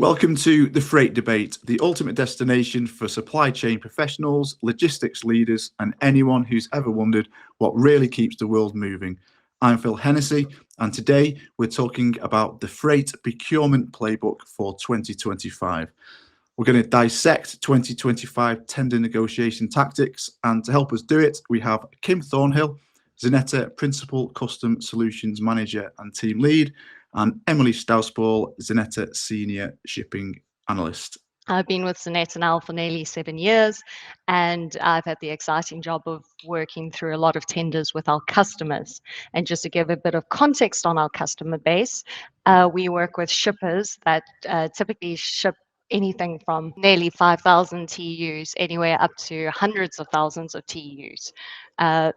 Welcome to The Freight Debate, the ultimate destination for supply chain professionals, logistics leaders, and anyone who's ever wondered what really keeps the world moving. I'm Phil Hennessy, and today we're talking about the Freight Procurement Playbook for 2025. We're going to dissect 2025 tender negotiation tactics, and to help us do it, we have Kim Thornhill, Xeneta Principal Custom Solutions Manager and Team Lead, and Emily Stausbøll, Xeneta Senior Shipping Analyst. I've been with Xeneta now for nearly 7 years, and I've had the exciting job of working through a lot of tenders with our customers. And just to give a bit of context on our customer base, we work with shippers that typically ship anything from nearly 5,000 TEUs anywhere up to hundreds of thousands of TEUs.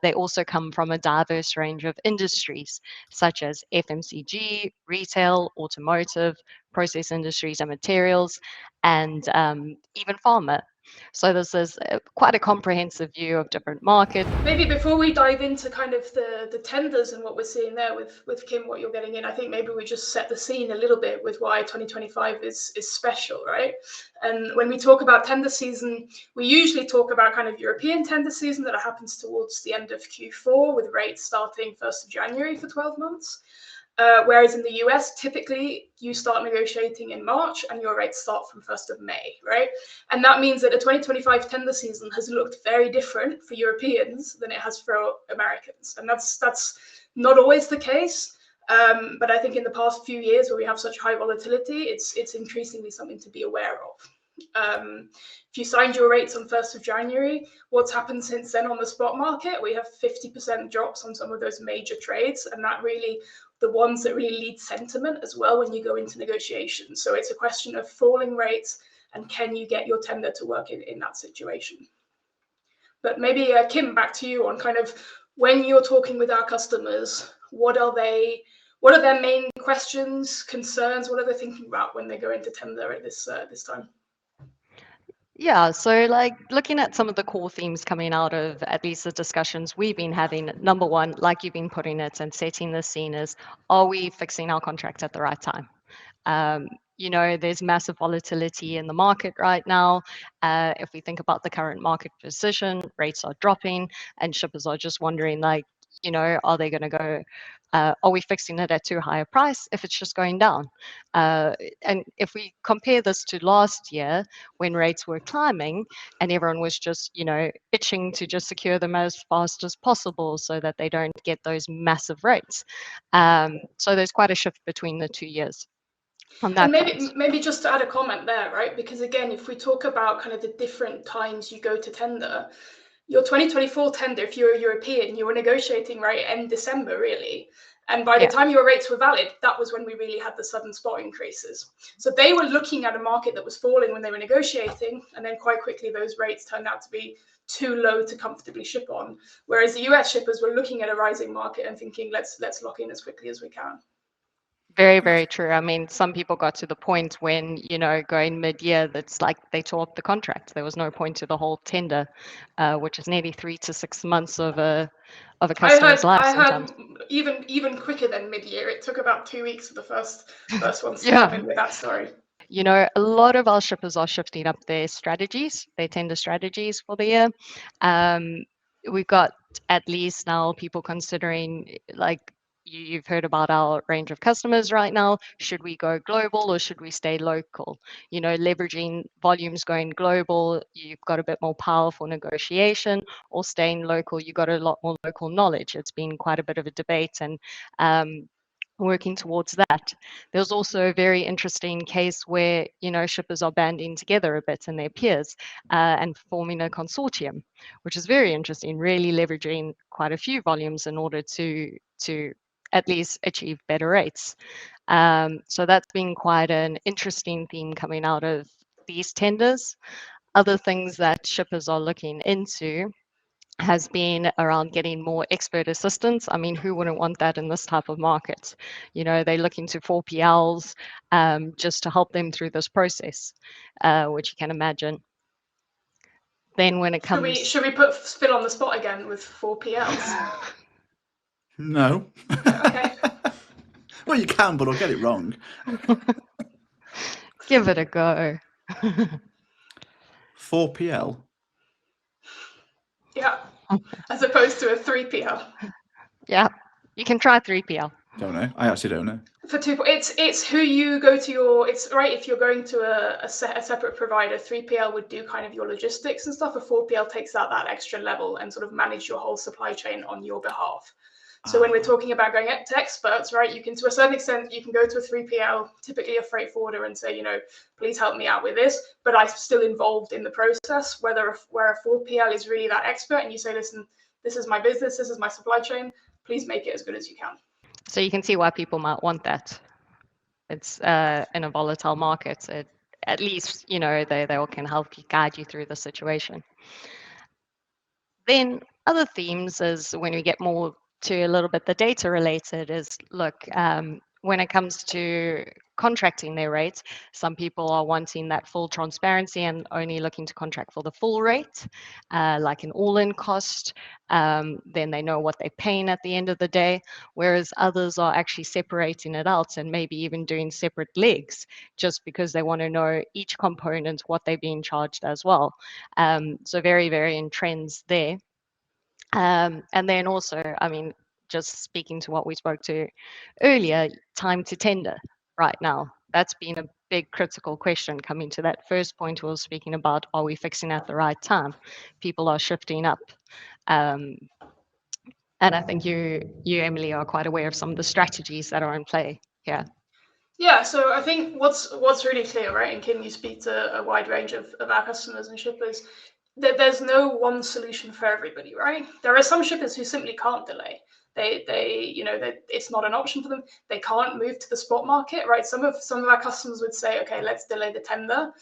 They also come from a diverse range of industries, such as FMCG, retail, automotive, process industries and materials, and even pharma. So this is quite a comprehensive view of different markets. Maybe before we dive into kind of the tenders and what we're seeing there with Kim, what you're getting in, I think maybe we just set the scene a little bit with why 2025 is special, right? And when we talk about tender season, we usually talk about kind of European tender season that happens towards the end of Q4 with rates starting 1st of January for 12 months. Whereas in the US, typically you start negotiating in March and your rates start from 1st of May, right? And that means that the 2025 tender season has looked very different for Europeans than it has for Americans. And that's not always the case. But I think in the past few years where we have such high volatility, it's increasingly something to be aware of. If you signed your rates on 1st of January, what's happened since then on the spot market? We have 50% drops on some of those major trades, and that really the ones that really lead sentiment as well when you go into negotiations. So it's a question of falling rates and can you get your tender to work in that situation. But maybe Kim, back to you on kind of when you're talking with our customers, what are their main questions, concerns, what are they thinking about when they go into tender at this time? Yeah, so like looking at some of the core themes coming out of at least the discussions we've been having, number one, like you've been putting it and setting the scene is, are we fixing our contract at the right time? There's massive volatility in the market right now. If we think about the current market position, rates are dropping and shippers are just wondering are they going to go, are we fixing it at too high a price if it's just going down? And if we compare this to last year when rates were climbing and everyone was just, itching to just secure them as fast as possible so that they don't get those massive rates. So there's quite a shift between the 2 years. And maybe just to add a comment there, right? Because again, if we talk about kind of the different times you go to tender, your 2024 tender, if you're a European, you were negotiating right end December, really. And by the time your rates were valid, that was when we really had the sudden spot increases. So they were looking at a market that was falling when they were negotiating, and then quite quickly those rates turned out to be too low to comfortably ship on. Whereas the US shippers were looking at a rising market and thinking, let's lock in as quickly as we can. Very, very true. I mean, some people got to the point when, going mid-year, that's like they tore up the contract. There was no point to the whole tender, which is nearly 3 to 6 months of a customer's life. I heard even quicker than mid-year. It took about 2 weeks for the first ones to come in with that story. A lot of our shippers are shifting up their strategies, their tender strategies for the year. We've got at least now people considering you've heard about our range of customers right now. Should we go global or should we stay local? Leveraging volumes going global, you've got a bit more powerful negotiation, or staying local, you've got a lot more local knowledge. It's been quite a bit of a debate and working towards that. There's also a very interesting case where, shippers are banding together a bit and their peers and forming a consortium, which is very interesting, really leveraging quite a few volumes in order to at least achieve better rates. So that's been quite an interesting theme coming out of these tenders. Other things that shippers are looking into has been around getting more expert assistance. I mean, who wouldn't want that in this type of market? They look into 4PLs just to help them through this process, which you can imagine. Then when it comes... Should we put Phil on the spot again with 4PLs? No. Okay. Well, you can, but I'll get it wrong. Give it a go. 4PL? Yeah, as opposed to a 3PL. Yeah, you can try 3PL. Don't know. I actually don't know. For two, it's who you go to your. It's right if you're going to a separate provider. 3PL would do kind of your logistics and stuff. A 4PL takes out that extra level and sort of manage your whole supply chain on your behalf. So when we're talking about going to experts, right, you can, to a certain extent, you can go to a 3PL, typically a freight forwarder, and say, please help me out with this, but I'm still involved in the process. Where a 4PL is really that expert, and you say, listen, this is my business, this is my supply chain, please make it as good as you can. So you can see why people might want that. It's in a volatile market. At least, they all can help you, guide you through the situation. Then other themes is when we get more to a little bit the data related is, look, when it comes to contracting their rates, some people are wanting that full transparency and only looking to contract for the full rate, like an all-in cost. Then they know what they're paying at the end of the day, whereas others are actually separating it out and maybe even doing separate legs just because they want to know each component, what they're being charged as well. So very, very in trends there. And then also, just speaking to what we spoke to earlier, time to tender right now. That's been a big critical question coming to that first point we were speaking about. Are we fixing at the right time? People are shifting up. And I think you, Emily, are quite aware of some of the strategies that are in play here. Yeah, so I think what's really clear, right, and Kim, you speak to a wide range of our customers and shippers, that there's no one solution for everybody, right? There are some shippers who simply can't delay. It's not an option for them. They can't move to the spot market, right? Some of our customers would say, okay, let's delay the tender.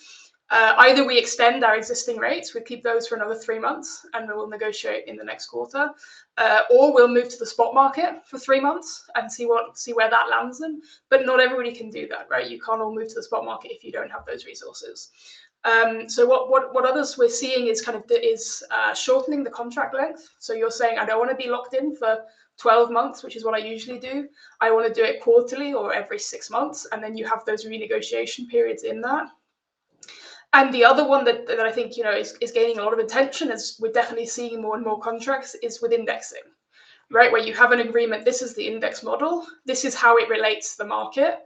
Either we extend our existing rates, we keep those for another 3 months, and we'll negotiate in the next quarter, or we'll move to the spot market for 3 months and see where that lands them. But not everybody can do that, right? You can't all move to the spot market if you don't have those resources. So what others we're seeing is shortening the contract length. So you're saying, I don't want to be locked in for 12 months, which is what I usually do. I want to do it quarterly or every 6 months, and then you have those renegotiation periods in that. And the other one that I think is gaining a lot of attention, as we're definitely seeing more and more contracts, is with indexing, right? Where you have an agreement, this is the index model, this is how it relates to the market.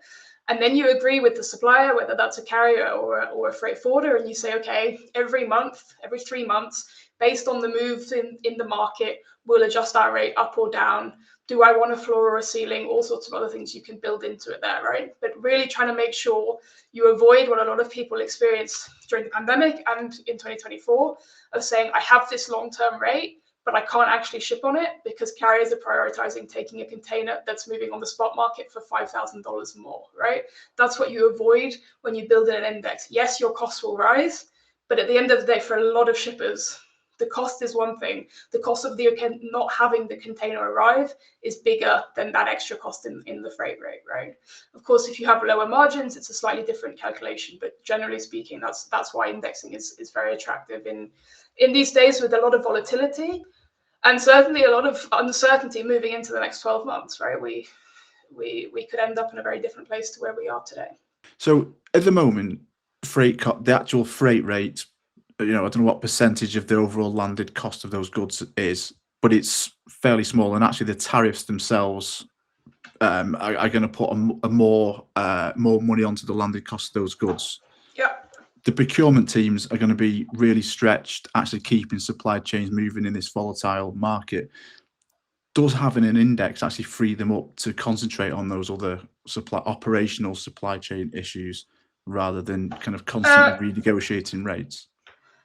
And then you agree with the supplier, whether that's a carrier or a freight forwarder, and you say, okay, every month, every 3 months, based on the moves in the market, we'll adjust our rate up or down. Do I want a floor or a ceiling? All sorts of other things you can build into it there, right? But really trying to make sure you avoid what a lot of people experienced during the pandemic and in 2024 of saying, I have this long-term rate, but I can't actually ship on it because carriers are prioritizing taking a container that's moving on the spot market for $5,000 more, right? That's what you avoid when you build in an index. Yes, your costs will rise, but at the end of the day, for a lot of shippers, the cost is one thing. The cost of not having the container arrive is bigger than that extra cost in the freight rate, right? Of course, if you have lower margins, it's a slightly different calculation, but generally speaking, that's why indexing is very attractive in these days with a lot of volatility and certainly a lot of uncertainty moving into the next 12 months, right? We could end up in a very different place to where we are today. So at the moment, the actual freight rate, I don't know what percentage of the overall landed cost of those goods is, but it's fairly small. And actually, the tariffs themselves are going to put more money onto the landed cost of those goods. Yeah. The procurement teams are going to be really stretched, actually keeping supply chains moving in this volatile market. Does having an index actually free them up to concentrate on those other operational supply chain issues rather than kind of constantly renegotiating rates?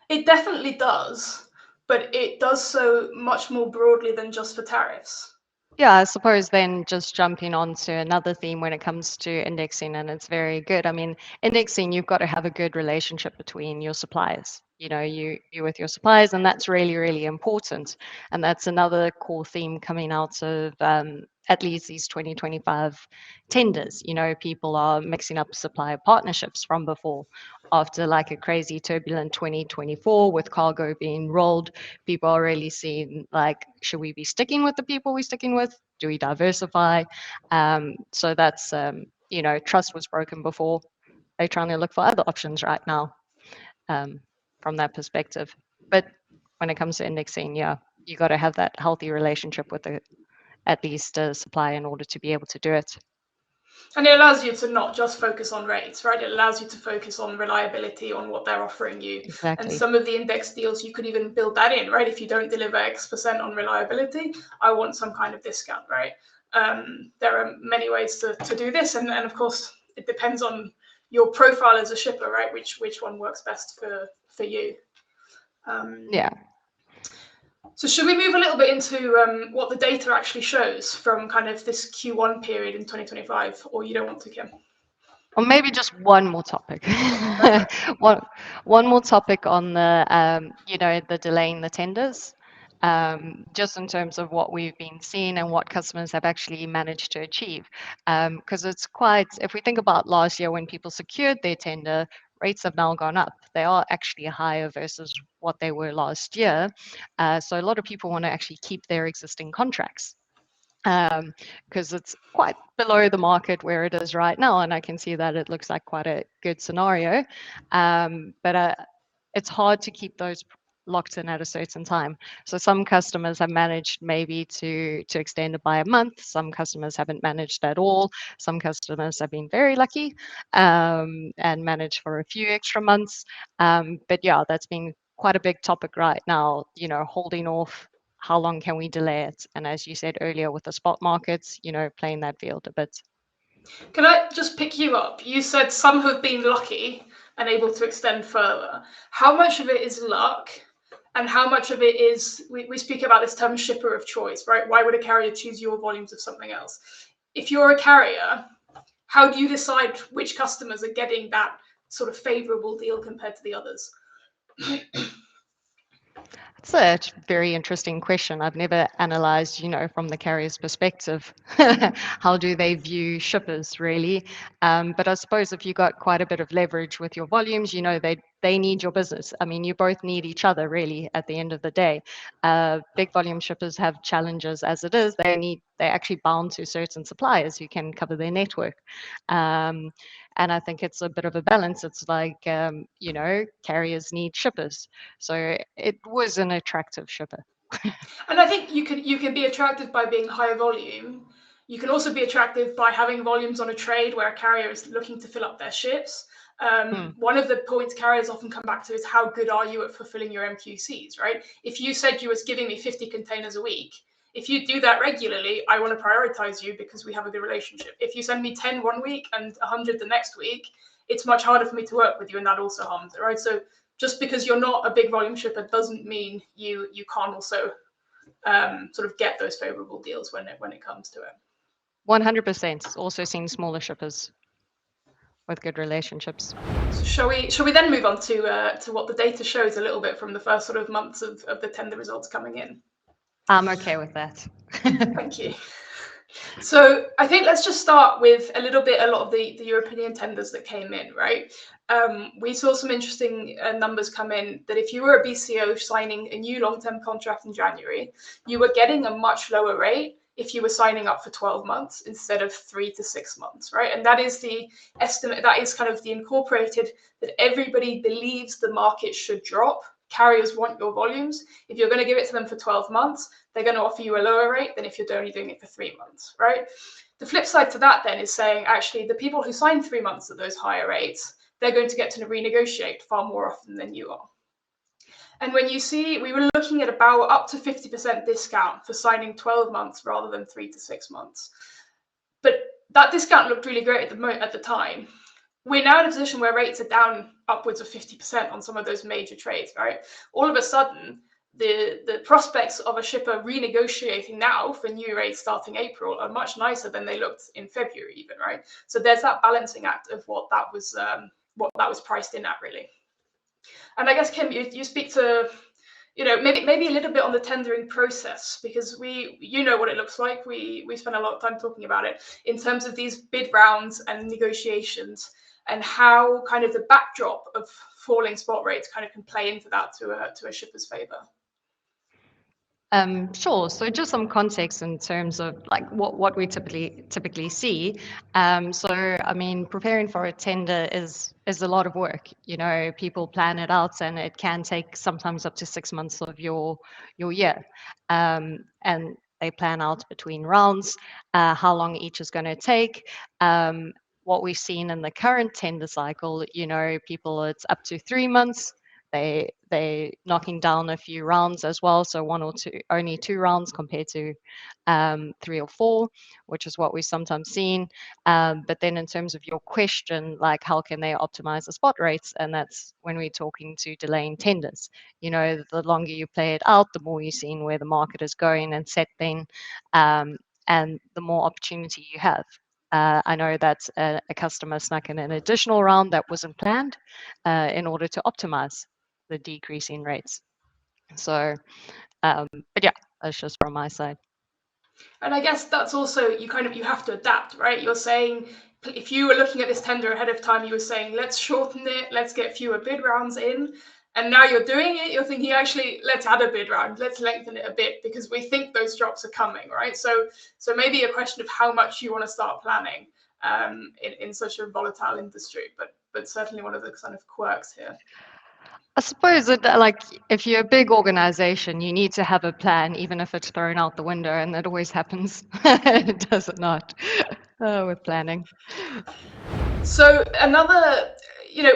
It definitely does, but it does so much more broadly than just for tariffs. Yeah, I suppose then just jumping on to another theme when it comes to indexing, and it's very good. Indexing, you've got to have a good relationship between your suppliers. You with your suppliers, and that's really, really important. And that's another core theme coming out of at least these 2025 tenders. People are mixing up supplier partnerships from before. After like a crazy turbulent 2024 with cargo being rolled, people are really seeing like, should we be sticking with the people we're sticking with? Do we diversify? So that's, trust was broken before. they're trying to look for other options right now from that perspective. But when it comes to indexing, yeah, you got to have that healthy relationship with at least a supplier in order to be able to do it. And it allows you to not just focus on rates, right? It allows you to focus on reliability, on what they're offering you. Exactly. And some of the index deals, you could even build that in, right? If you don't deliver X% on reliability, I want some kind of discount, right? There are many ways to do this. And of course, it depends on your profile as a shipper, right? Which one works best for you. Yeah. So should we move a little bit into what the data actually shows from kind of this Q1 period in 2025, or you don't want to, Kim? Or maybe just one more topic. one more topic on the, the delay in the tenders, just in terms of what we've been seeing and what customers have actually managed to achieve. Because it's quite, if we think about last year when people secured their tender, rates have now gone up. They are actually higher versus what they were last year. So a lot of people want to actually keep their existing contracts, because it's quite below the market where it is right now. And I can see that it looks like quite a good scenario. But it's hard to keep those locked in at a certain time. So some customers have managed maybe to extend it by a month. Some customers haven't managed at all. Some customers have been very lucky and managed for a few extra months. But yeah, that's been quite a big topic right now, holding off. How long can we delay it? And as you said earlier, with the spot markets, playing that field a bit. Can I just pick you up? You said some have been lucky and able to extend further. How much of it is luck? And how much of it is, we speak about this term shipper of choice, right? Why would a carrier choose your volumes of something else? If you're a carrier, how do you decide which customers are getting that sort of favorable deal compared to the others? It's a very interesting question. I've never analyzed, from the carrier's perspective, how do they view shippers really? But I suppose if you got quite a bit of leverage with your volumes, they need your business. I mean, you both need each other really at the end of the day. Big volume shippers have challenges as it is. They're actually bound to certain suppliers who can cover their network. And I think it's a bit of a balance. It's like, carriers need shippers. So it was an attractive shipper. And I think you can be attractive by being higher volume. You can also be attractive by having volumes on a trade where a carrier is looking to fill up their ships. One of the points carriers often come back to is how good are you at fulfilling your MQCs, right? If you said you was giving me 50 containers a week, if you do that regularly, I want to prioritize you because we have a good relationship. If you send me 10 one week and 100 the next week, it's much harder for me to work with you, and that also harms it, right? So just because you're not a big volume shipper doesn't mean you can't also sort of get those favorable deals when it comes to it. 100%. Also seen smaller shippers with good relationships. So shall we then move on to what the data shows a little bit from the first sort of months of the tender results coming in? I'm okay with that. Thank you. So I think let's just start with a lot of the European tenders that came in, right? We saw some interesting numbers come in that if you were a BCO signing a new long-term contract in January, you were getting a much lower rate if you were signing up for 12 months instead of 3 to 6 months, right? And that is the estimate, that is kind of the incorporated that everybody believes the market should drop. Carriers want your volumes. If you're going to give it to them for 12 months, they're going to offer you a lower rate than if you're only doing it for 3 months, right? The flip side to that then is saying, actually, the people who sign 3 months at those higher rates, they're going to get to renegotiate far more often than you are. And when you see, we were looking at about up to 50% discount for signing 12 months rather than 3 to 6 months. But that discount looked really great at the time. We're now in a position where rates are down upwards of 50% on some of those major trades, right? All of a sudden, the prospects of a shipper renegotiating now for new rates starting April are much nicer than they looked in February even, right? So there's that balancing act of what that was priced in at, really. And I guess, Kim, you speak to, maybe a little bit on the tendering process, because you know what it looks like. We spend a lot of time talking about it in terms of these bid rounds and negotiations, and how kind of the backdrop of falling spot rates kind of can play into that to a shipper's favor. Sure. So just some context in terms of like what we typically see. So I mean, preparing for a tender is a lot of work. You know, people plan it out, and it can take sometimes up to 6 months of your year. And they plan out between rounds, how long each is going to take. What we've seen in the current tender cycle, you know, people, it's up to 3 months. They knocking down a few rounds as well, so one or two, only 2 rounds compared to 3 or 4, which is what we've sometimes seen. But then in terms of your question, like how can they optimize the spot rates, and that's when we're talking to delaying tenders. You know, the longer you play it out, the more you're seeing where the market is going and set then, and the more opportunity you have. I know that a customer snuck in an additional round that wasn't planned in order to optimize the decrease in rates. So, but yeah, that's just from my side. And I guess that's also, you have to adapt, right? You're saying, if you were looking at this tender ahead of time, you were saying, let's shorten it, let's get fewer bid rounds in. And now you're doing it, you're thinking, actually, let's add a bid round, let's lengthen it a bit because we think those drops are coming, right? So maybe a question of how much you want to start planning in such a volatile industry, but certainly one of the kind of quirks here. I suppose that, like, if you're a big organization, you need to have a plan, even if it's thrown out the window, and that always happens. Does it not? With planning. So another,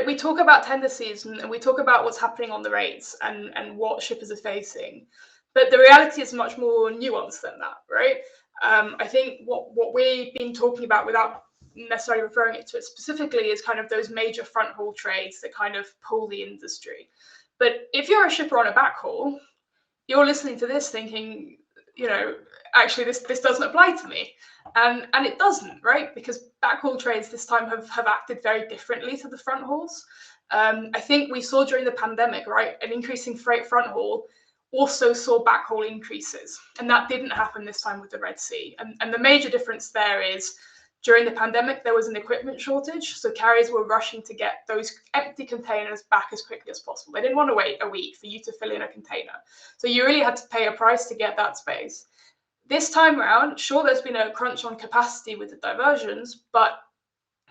we talk about tendencies and we talk about what's happening on the rates and what shippers are facing, but the reality is much more nuanced than that, right? I think what we've been talking about, without necessarily referring it to it specifically, is kind of those major front haul trades that kind of pull the industry. But if you're a shipper on a backhaul, you're listening to this thinking, actually this doesn't apply to me. And it doesn't, right? Because backhaul trades this time have acted very differently to the front hauls. I think we saw during the pandemic, right, an increasing freight front haul also saw backhaul increases. And that didn't happen this time with the Red Sea. And the major difference there is, during the pandemic, there was an equipment shortage. So carriers were rushing to get those empty containers back as quickly as possible. They didn't want to wait a week for you to fill in a container. So you really had to pay a price to get that space. This time around, sure, there's been a crunch on capacity with the diversions, but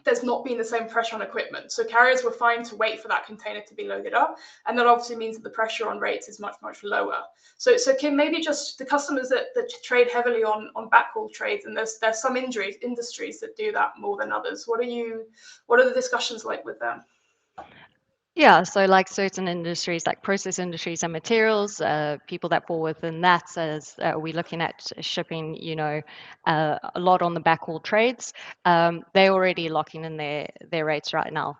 there's not been the same pressure on equipment. So carriers were fine to wait for that container to be loaded up. And that obviously means that the pressure on rates is much, much lower. So Kim, maybe just the customers that trade heavily on backhaul trades, and there's some industries that do that more than others. What are the discussions like with them? Yeah, so like certain industries, like process industries and materials, people that fall within that, as we're looking at shipping, a lot on the backhaul trades, they're already locking in their rates right now,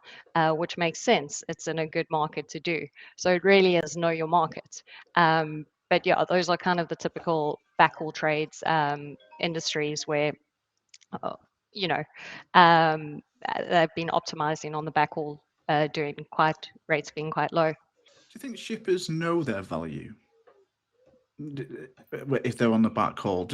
which makes sense. It's in a good market to do. So it really is know your market. But yeah, those are kind of the typical backhaul trades industries where, they've been optimizing on the backhaul. Doing rates being quite low. Do you think shippers know their value if they're on the backhaul?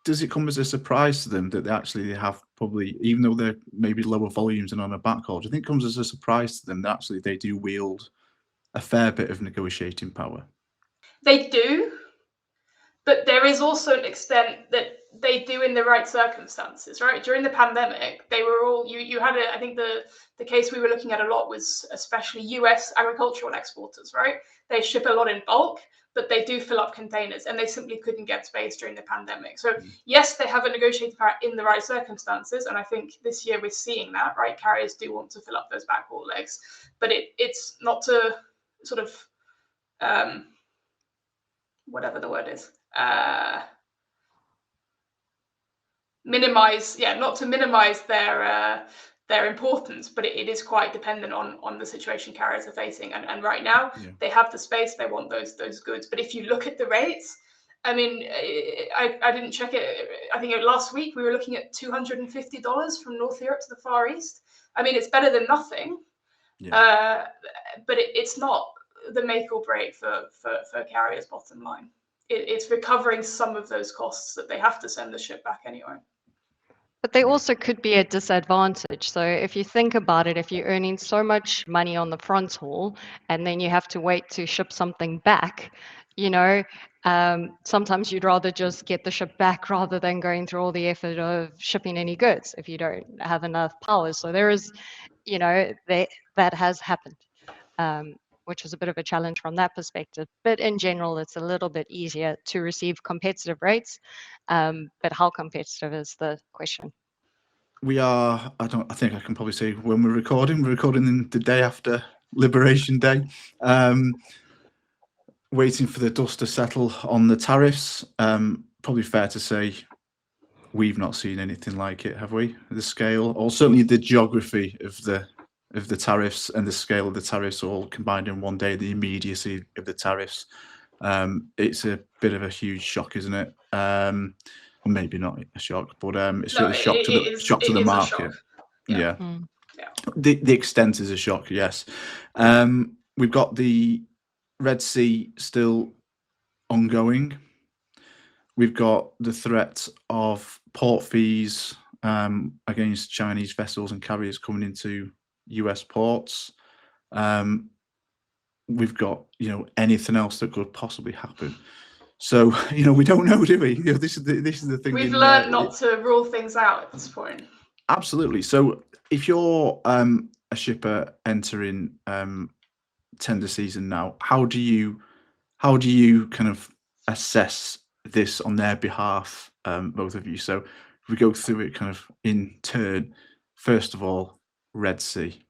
Does it come as a surprise to them that they have probably, even though they're maybe lower volumes than on a backhaul, do you think it comes as a surprise to them that actually they do wield a fair bit of negotiating power? They do, but there is also an extent that they do in the right circumstances, right? During the pandemic, they were all, you had I think the case we were looking at a lot was especially U.S. agricultural exporters, right? They ship a lot in bulk, but they do fill up containers, and they simply couldn't get space during the pandemic. So yes, they have a negotiating power in the right circumstances, and I think this year we're seeing that, right? Carriers do want to fill up those backhaul legs, but it's not to sort of whatever the word is, not to minimize their importance, but it is quite dependent on the situation carriers are facing. And right now, they have the space, they want those goods. But if you look at the rates, I mean, I didn't check it. I think last week we were looking at $250 from North Europe to the Far East. I mean, it's better than nothing, but it's not the make or break for carriers' bottom line. It's recovering some of those costs that they have to send the ship back anyway. But they also could be a disadvantage. So if you think about it, if you're earning so much money on the front haul and then you have to wait to ship something back, sometimes you'd rather just get the ship back rather than going through all the effort of shipping any goods if you don't have enough power. So there is, that has happened, which is a bit of a challenge from that perspective. But in general, it's a little bit easier to receive competitive rates. But how competitive is the question? We are, I think I can probably say when we're recording the day after Liberation Day, waiting for the dust to settle on the tariffs. Probably fair to say we've not seen anything like it, have we? The scale, or certainly the geography of the tariffs and the scale of the tariffs all combined in one day, the immediacy of the tariffs. It's a bit of a huge shock, isn't it? Or maybe not a shock, but it's really a shock to the market. Yeah. The extent is a shock, yes. We've got the Red Sea still ongoing. We've got the threat of port fees against Chinese vessels and carriers coming into US ports. We've got, anything else that could possibly happen. So, we don't know, do we? This is the thing. We've learned not to rule things out at this point. Absolutely. So, if you're a shipper entering tender season now, how do you kind of assess this on their behalf, both of you? So, if we go through it kind of in turn, first of all, Red Sea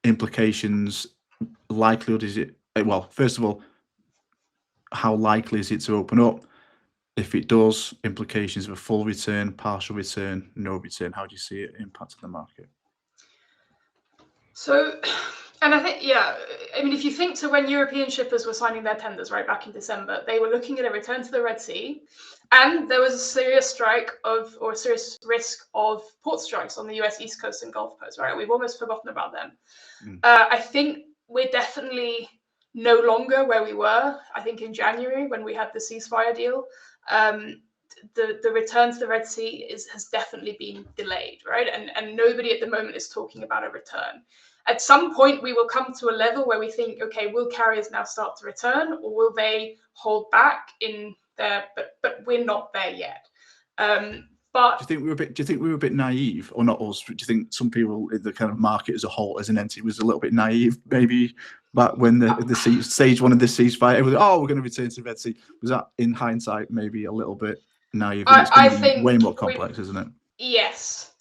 implications, likelihood is it? Well, first of all, how likely is it to open up? If it does, implications of a full return, partial return, no return. How do you see it impacting the market? So, and I think, if you think to when European shippers were signing their tenders right back in December, they were looking at a return to the Red Sea, and there was a serious a serious risk of port strikes on the US East Coast and Gulf Coast, right? We've almost forgotten about them. I think we're definitely no longer where we were, I think, in January when we had the ceasefire deal. The return to the Red Sea has definitely been delayed, right? And nobody at the moment is talking about a return. At some point, we will come to a level where we think, okay, will carriers now start to return, or will they hold back in there? But we're not there yet. But do you think we were a bit naive, or not us? Do you think some people in the kind of market as a whole, as an entity, was a little bit naive, maybe back when the stage one of the ceasefire, everyone, we're going to return to the Red Sea? Was that, in hindsight, maybe a little bit naive? I think way more complex, isn't it? Yes.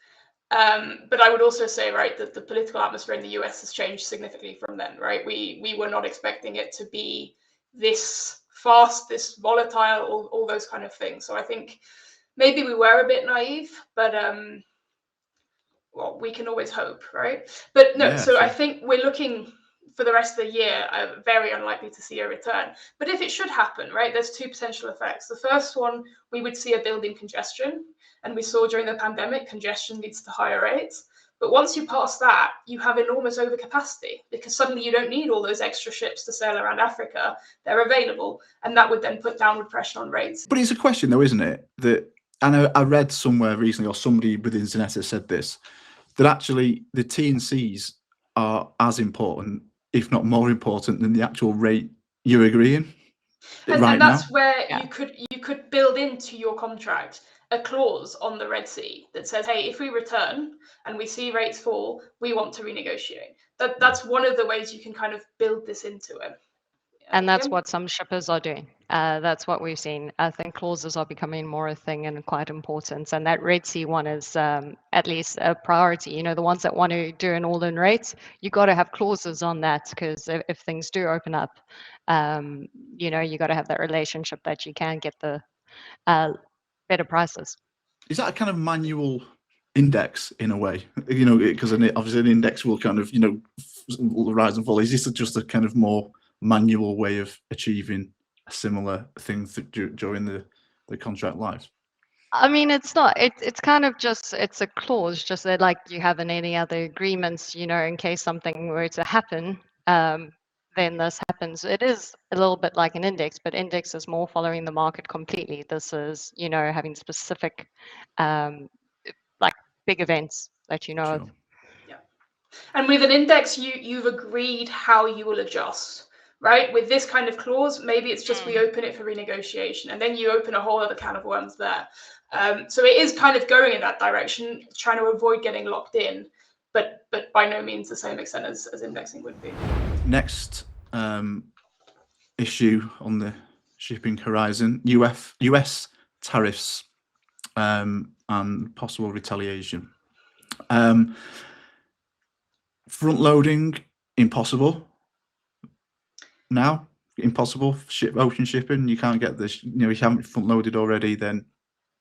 But I would also say, right, that the political atmosphere in the US has changed significantly from then, right? We were not expecting it to be this fast, this volatile, all those kind of things. So I think maybe we were a bit naive, but we can always hope, right? But no, so sure. I think we're looking for the rest of the year, very unlikely to see a return. But if it should happen, right, there's two potential effects. The first one, we would see a build in congestion. And we saw during the pandemic, congestion leads to higher rates. But once you pass that, you have enormous overcapacity because suddenly you don't need all those extra ships to sail around Africa. They're available. And that would then put downward pressure on rates. But it's a question, though, isn't it? That, and I read somewhere recently, or somebody within Xeneta said this, that actually the T&Cs are as important, if not more important, than the actual rate you're agreeing. And that's where you could build into your contract a clause on the Red Sea that says, hey, if we return and we see rates fall, we want to renegotiate. That's one of the ways you can kind of build this into it. And that's what some shippers are doing. That's what we've seen. I think clauses are becoming more a thing and quite important. And that Red Sea one is at least a priority. The ones that want to do an all-in rate, you got to have clauses on that because if things do open up, you got to have that relationship that you can get the better prices. Is that a kind of manual index in a way? Because obviously an index will kind of, rise and fall. Is this just a kind of more manual way of achieving a similar thing during the contract life? I mean, it's not. It's kind of just, it's a clause, just that like you have in any other agreements, in case something were to happen, then this happens. It is a little bit like an index, but index is more following the market completely. This is, having specific, like big events that you know Sure. of. Yeah. And with an index, you've agreed how you will adjust, right? With this kind of clause, maybe it's just we open it for renegotiation, and then you open a whole other can of worms there. So it is kind of going in that direction, trying to avoid getting locked in, but by no means the same extent as indexing would be. Next issue on the shipping horizon, US tariffs and possible retaliation. Front loading, impossible. Now, impossible. Ocean shipping, you can't get this. You know, if you haven't front loaded already, then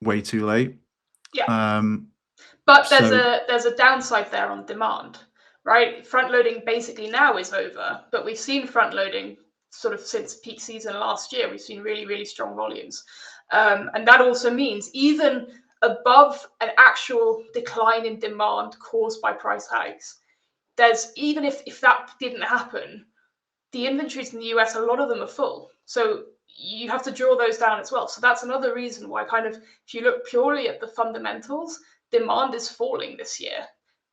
way too late. Yeah. But there's a downside there on demand, right? Front loading basically now is over, but we've seen front loading sort of since peak season last year. We've seen really, really strong volumes, and that also means even above an actual decline in demand caused by price hikes, there's even if that didn't happen, the inventories in the US, a lot of them are full. So you have to draw those down as well. So that's another reason why kind of, if you look purely at the fundamentals, demand is falling this year,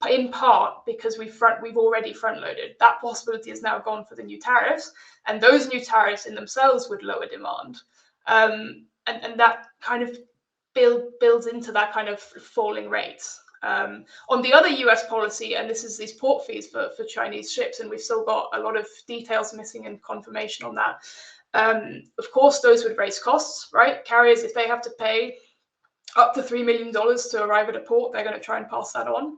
in part because we've already front loaded. That possibility is now gone for the new tariffs, and those new tariffs in themselves would lower demand. And that kind of builds into that kind of falling rates. On the other US policy, and this is these port fees for Chinese ships, and we've still got a lot of details missing and confirmation on that. Of course, those would raise costs, right? Carriers, if they have to pay up to $3 million to arrive at a port, they're going to try and pass that on.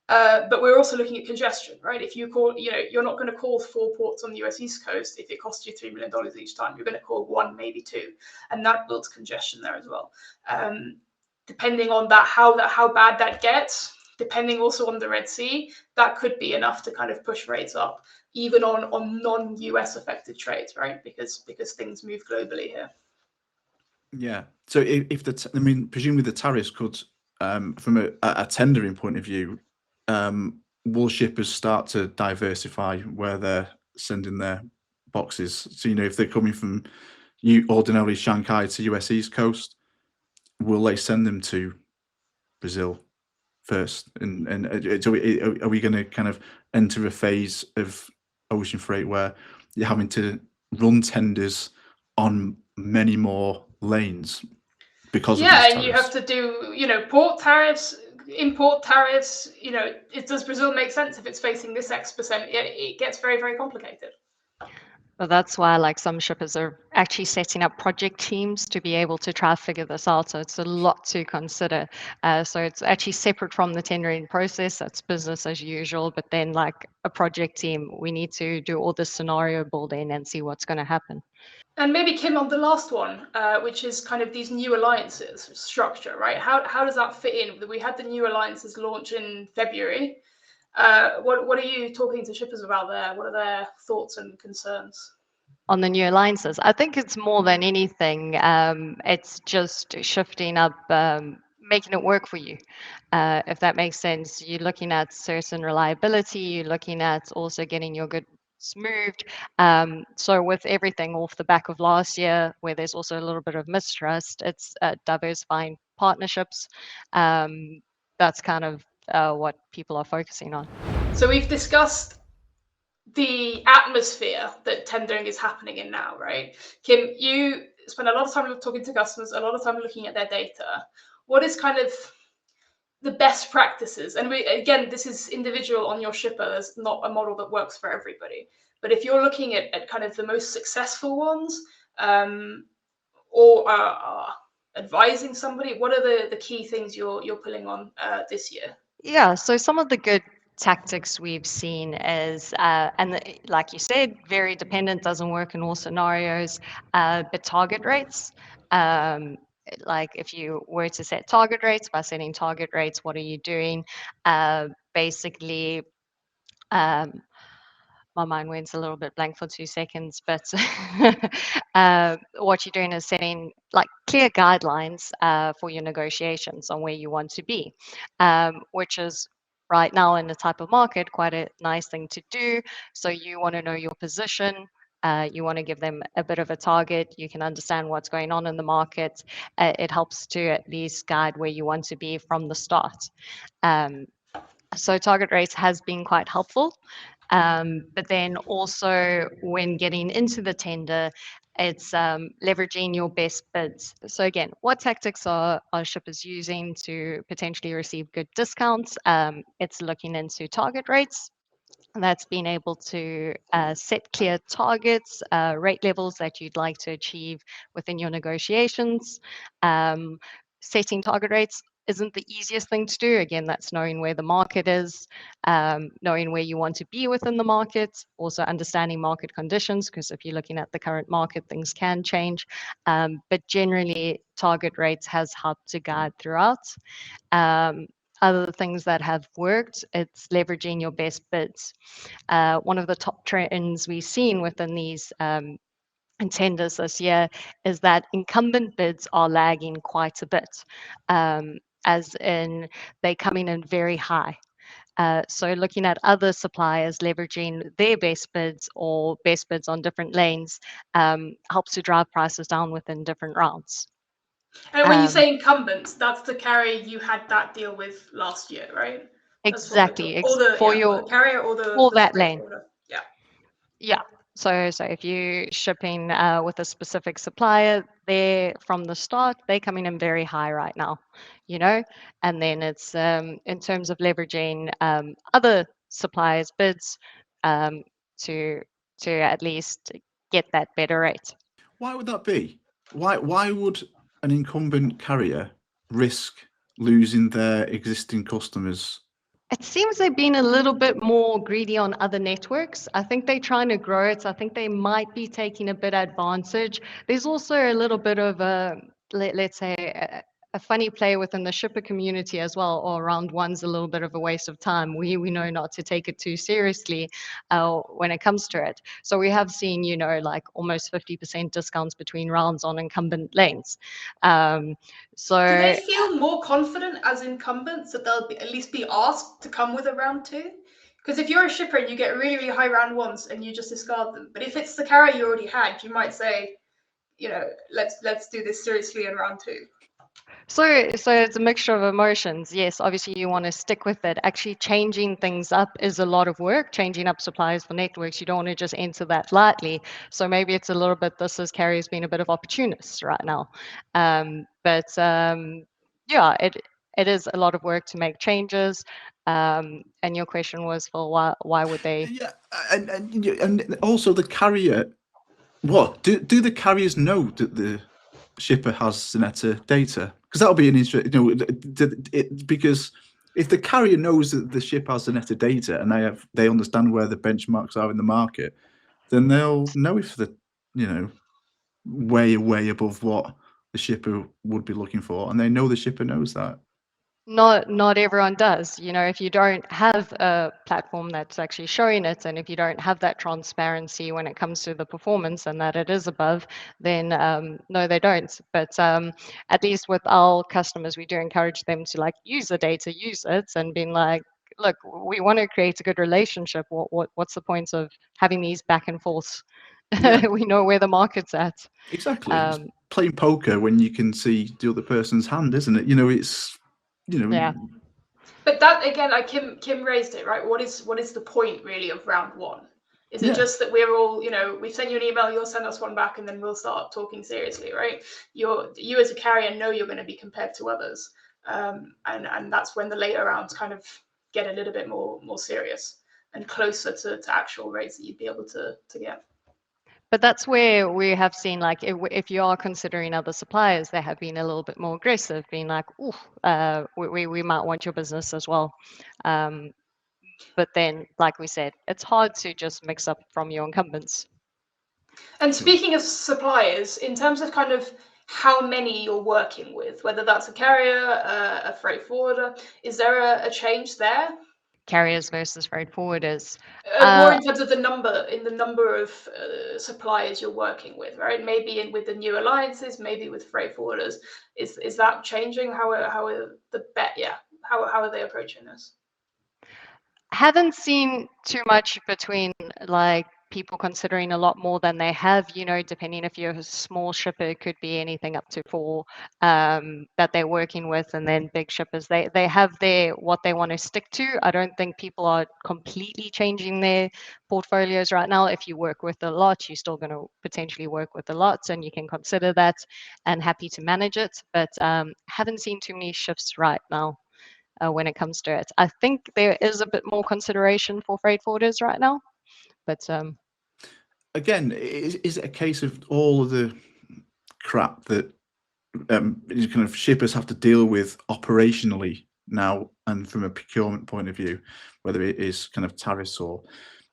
But we're also looking at congestion, right? If you call, you're not going to call 4 ports on the US East Coast if it costs you $3 million each time. You're going to call 1, maybe 2, and that builds congestion there as well. Depending on that, how bad that gets, depending also on the Red Sea, that could be enough to kind of push rates up, even on non-US affected trades, right? Because things move globally here. Yeah. So if presumably the tariffs could, from a tendering point of view, will shippers start to diversify where they're sending their boxes? So, if they're coming from ordinarily Shanghai to US East Coast, will they send them to Brazil first? And are we going to kind of enter a phase of ocean freight where you're having to run tenders on many more lanes because of these tariffs? And you have to do, port tariffs, import tariffs. Does Brazil make sense if it's facing this X%? It gets very, very complicated. Well, that's why some shippers are actually setting up project teams to be able to try to figure this out. So it's a lot to consider. So it's actually separate from the tendering process. That's business as usual. But then a project team, we need to do all the scenario building and see what's going to happen. And maybe Kim on the last one, which is kind of these new alliances structure, right? How does that fit in? We had the new alliances launch in February. What are you talking to shippers about there? What are their thoughts and concerns? On the new alliances, I think it's more than anything, it's just shifting up, making it work for you. If that makes sense, you're looking at certain reliability, you're looking at also getting your goods moved. So with everything off the back of last year, where there's also a little bit of mistrust, it's diversifying partnerships. That's kind of what people are focusing on. So we've discussed the atmosphere that tendering is happening in now, right? Kim, you spend a lot of time talking to customers, a lot of time looking at their data. What is kind of the best practices? And again, this is individual on your shipper. There's not a model that works for everybody. But if you're looking at kind of the most successful ones, or advising somebody, what are the key things you're pulling on this year? Yeah, so some of the good tactics we've seen is, like you said, very dependent, doesn't work in all scenarios, but target rates. If you were to set target rates, by setting target rates, what are you doing? Basically, my mind went a little bit blank for 2 seconds, but what you're doing is setting clear guidelines for your negotiations on where you want to be, which is right now in the type of market quite a nice thing to do. So you want to know your position. You want to give them a bit of a target. You can understand what's going on in the market. It helps to at least guide where you want to be from the start. So target rates has been quite helpful. But then also when getting into the tender, it's leveraging your best bids. So again, what tactics are shippers using to potentially receive good discounts? It's looking into target rates. That's being able to set clear targets, rate levels that you'd like to achieve within your negotiations. Setting target rates isn't the easiest thing to do. Again, that's knowing where the market is, knowing where you want to be within the market, also understanding market conditions, because if you're looking at the current market, things can change. But generally, target rates has helped to guide throughout. Other things that have worked, it's leveraging your best bids. One of the top trends we've seen within these tenders this year is that incumbent bids are lagging quite a bit, as in they coming in very high. So looking at other suppliers leveraging their best bids or best bids on different lanes helps to drive prices down within different rounds. And when you say incumbents, that's the carrier you had that deal with last year, right? Exactly. Or the your carrier or the that freight lane. forwarder. Yeah. Yeah. So if you're shipping with a specific supplier, they're from the start, they're coming in very high right now, and then it's in terms of leveraging other suppliers' bids to at least get that better rate. Why would that be? Why would an incumbent carrier risk losing their existing customers? It seems they've been a little bit more greedy on other networks. I think they're trying to grow it. So I think they might be taking a bit advantage. There's also a little bit of let's say, a funny play within the shipper community as well, or round one's a little bit of a waste of time. We know not to take it too seriously when it comes to it. So we have seen, like almost 50% discounts between rounds on incumbent lanes. So do they feel more confident as incumbents that they'll at least be asked to come with a round two? Because if you're a shipper and you get really, really high round ones and you just discard them, but if it's the carrier you already had, you might say, let's do this seriously in round two. So it's a mixture of emotions. Yes, obviously you want to stick with it. Actually changing things up is a lot of work. Changing up suppliers for networks, you don't want to just enter that lightly. So maybe it's a little bit, this is carriers being a bit of opportunists right now. Yeah, it is a lot of work to make changes. And your question was, well, why would they? Yeah, and also the carrier. What do the carriers know that the shipper has Xeneta data? Because that'll be an interesting, because if the carrier knows that the ship has Xeneta data and they understand where the benchmarks are in the market, then they'll know if they're way above what the shipper would be looking for, and they know the shipper knows that. Not everyone does. If you don't have a platform that's actually showing it, and if you don't have that transparency when it comes to the performance and that it is above, then no, they don't. But at least with our customers, we do encourage them to use the data, use it, and being like, look, we want to create a good relationship. What's the point of having these back and forths? Yeah. We know where the market's at. Exactly. It's playing poker when you can see the other person's hand, isn't it? It's. Yeah. But that again, like Kim raised it, right? What is the point really of round one? Is it just that we're all, we've sent you an email, you'll send us one back, and then we'll start talking seriously, right? You as a carrier know you're going to be compared to others, and that's when the later rounds kind of get a little bit more serious and closer to actual rates that you'd be able to get. But that's where we have seen, if you are considering other suppliers, they have been a little bit more aggressive, being like, we might want your business as well. But then, like we said, it's hard to just mix up from your incumbents. And speaking of suppliers, in terms of kind of how many you're working with, whether that's a carrier, a freight forwarder, is there a change there? Carriers versus freight forwarders. More in terms of the number of suppliers you're working with, right? Maybe with the new alliances, maybe with freight forwarders. Is that changing? How are they approaching this? Haven't seen too much between people considering a lot more than they have, you know, depending if you're a small shipper, it could be anything up to 4 that they're working with, and then big shippers, they have what they want to stick to. I don't think people are completely changing their portfolios right now. If you work with a lot, you're still going to potentially work with a lot, and you can consider that and happy to manage it, but haven't seen too many shifts right now. When it comes to it, I think there is a bit more consideration for freight forwarders right now, but again, is it a case of all of the crap that kind of shippers have to deal with operationally now, and from a procurement point of view, whether it is kind of tariffs or,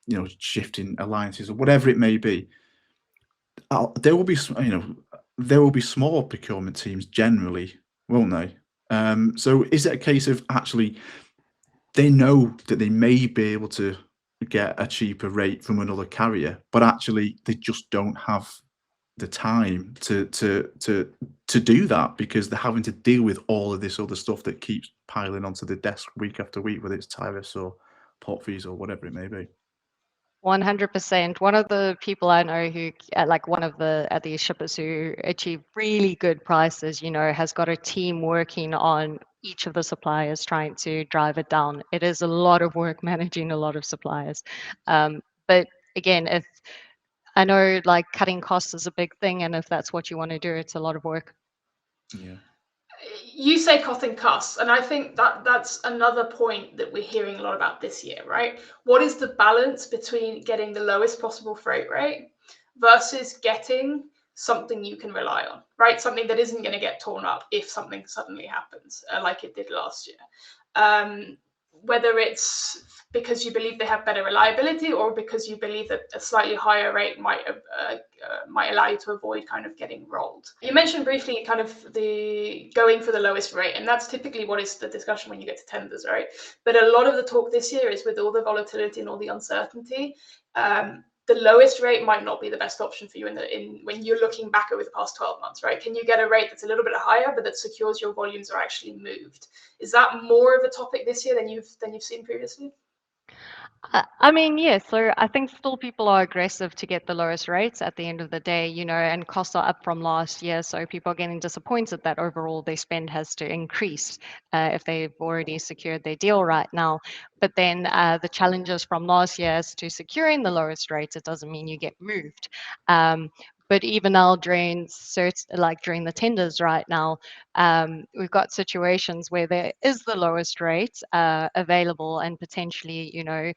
you know, shifting alliances or whatever it may be, there will be, you know, there will be small procurement teams generally, won't they? So is it a case of actually they know that they may be able to get a cheaper rate from another carrier, but actually they just don't have the time to do that because they're having to deal with all of this other stuff that keeps piling onto the desk week after week, whether it's tariffs or port fees or whatever it may be. 100%. One of the people I know who, like one of these shippers who achieve really good prices, you know, has got a team working on each of the suppliers trying to drive it down. It is a lot of work managing a lot of suppliers. But again, if I know like cutting costs is a big thing, and if that's what you want to do, it's a lot of work. Yeah. You say cutting costs, and I think that's another point that we're hearing a lot about this year, right? What is the balance between getting the lowest possible freight rate versus getting something you can rely on, right? Something that isn't going to get torn up if something suddenly happens, like it did last year. Whether it's because you believe they have better reliability or because you believe that a slightly higher rate might allow you to avoid kind of getting rolled. You mentioned briefly kind of the going for the lowest rate, and that's typically what is the discussion when you get to tenders, right? But a lot of the talk this year is with all the volatility and all the uncertainty, the lowest rate might not be the best option for you when you're looking back over the past 12 months, right? Can you get a rate that's a little bit higher, but that secures your volumes are actually moved? Is that more of a topic this year than you've seen previously? I mean, yeah, so I think still people are aggressive to get the lowest rates at the end of the day, you know, and costs are up from last year. So people are getting disappointed that overall their spend has to increase if they've already secured their deal right now. But then the challenges from last year as to securing the lowest rates, it doesn't mean you get moved. But even now during the tenders right now, we've got situations where there is the lowest rate available, and potentially, you know,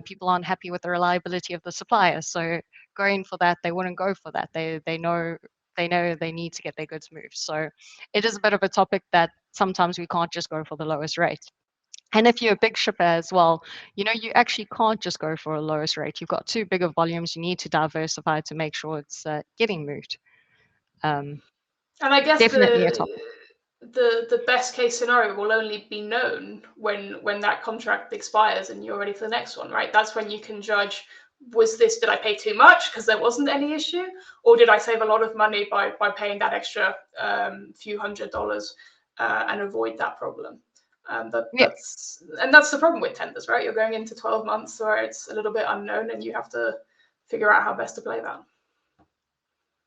people aren't happy with the reliability of the supplier. So going for that, they wouldn't go for that. They know they need to get their goods moved. So it is a bit of a topic that sometimes we can't just go for the lowest rate. And if you're a big shipper as well, you know, you actually can't just go for a lowest rate. You've got too big of volumes. You need to diversify to make sure it's getting moved. And I guess Definitely a topic. the best case scenario will only be known when that contract expires and you're ready for the next one, right? That's when you can judge, did I pay too much because there wasn't any issue, or did I save a lot of money by paying that extra few $100s and avoid that problem? That's the problem with tenders, right? You're going into 12 months where it's a little bit unknown, and you have to figure out how best to play that.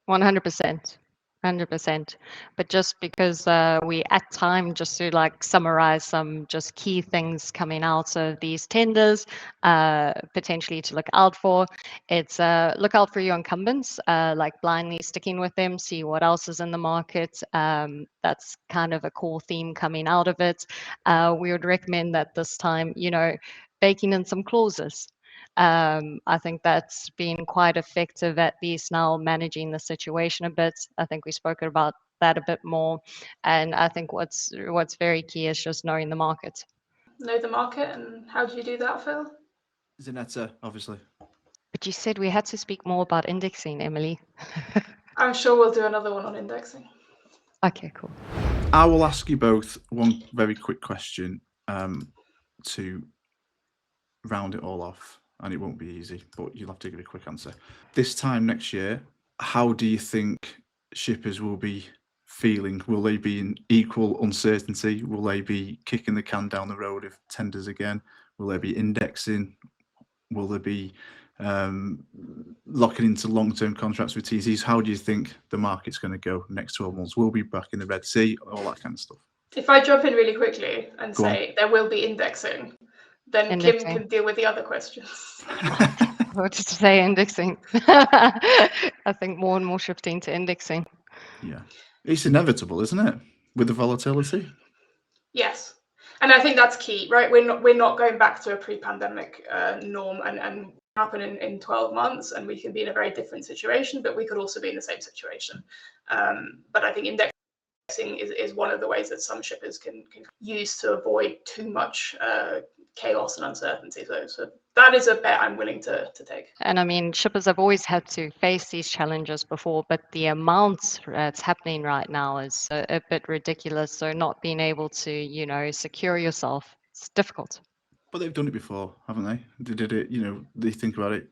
100%. 100%. But just because we at time, just to like summarize some just key things coming out of these tenders, potentially to look out for, it's look out for your incumbents, like blindly sticking with them, see what else is in the market. That's kind of a core theme coming out of it. We would recommend that this time, you know, baking in some clauses. I think that's been quite effective, at least now managing the situation a bit. I think we spoke about that a bit more, and I think what's very key is just knowing the market. Know the market, and how do you do that, Phil? Xeneta, obviously. But you said we had to speak more about indexing, Emily. I'm sure we'll do another one on indexing. Okay, cool. I will ask you both one very quick question to round it all off. And it won't be easy, but you'll have to give a quick answer. This time next year, how do you think shippers will be feeling? Will they be in equal uncertainty? Will they be kicking the can down the road of tenders again? Will they be indexing? Will there be locking into long-term contracts with TCs. How do you think the market's going to go next 12 months? We'll be back in the Red Sea, all that kind of stuff. If I jump in really quickly and Go say there will be indexing, then Indexing. Kim can deal with the other questions. What did you say? Indexing. I think more and more shifting to indexing. Yeah, it's inevitable, isn't it, with the volatility? Yes, and I think that's key, right? We're not going back to a pre-pandemic norm and happen in 12 months, and we can be in a very different situation, but we could also be in the same situation. But I think indexing is one of the ways that some shippers can use to avoid too much chaos and uncertainty. So that is a bet I'm willing to take. And I mean, shippers have always had to face these challenges before, but the amount that's happening right now is a bit ridiculous. So not being able to, secure yourself, it's difficult. But they've done it before, haven't they? They did it, they think about it.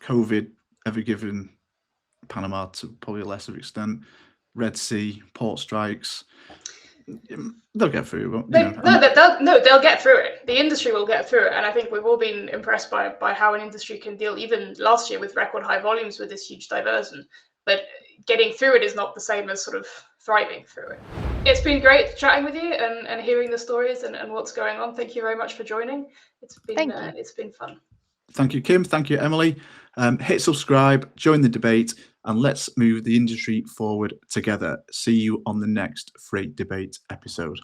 COVID ever given Panama to probably a lesser extent, Red Sea, port strikes. They'll get through. They'll get through it. The industry will get through it, and I think we've all been impressed by how an industry can deal, even last year with record high volumes with this huge diversion. But getting through it is not the same as sort of thriving through it. It's been great chatting with you and hearing the stories and what's going on. Thank you very much for joining. It's been fun. Thank you, Kim. Thank you, Emily. Hit subscribe, join the debate, and let's move the industry forward together. See you on the next Freight Debate episode.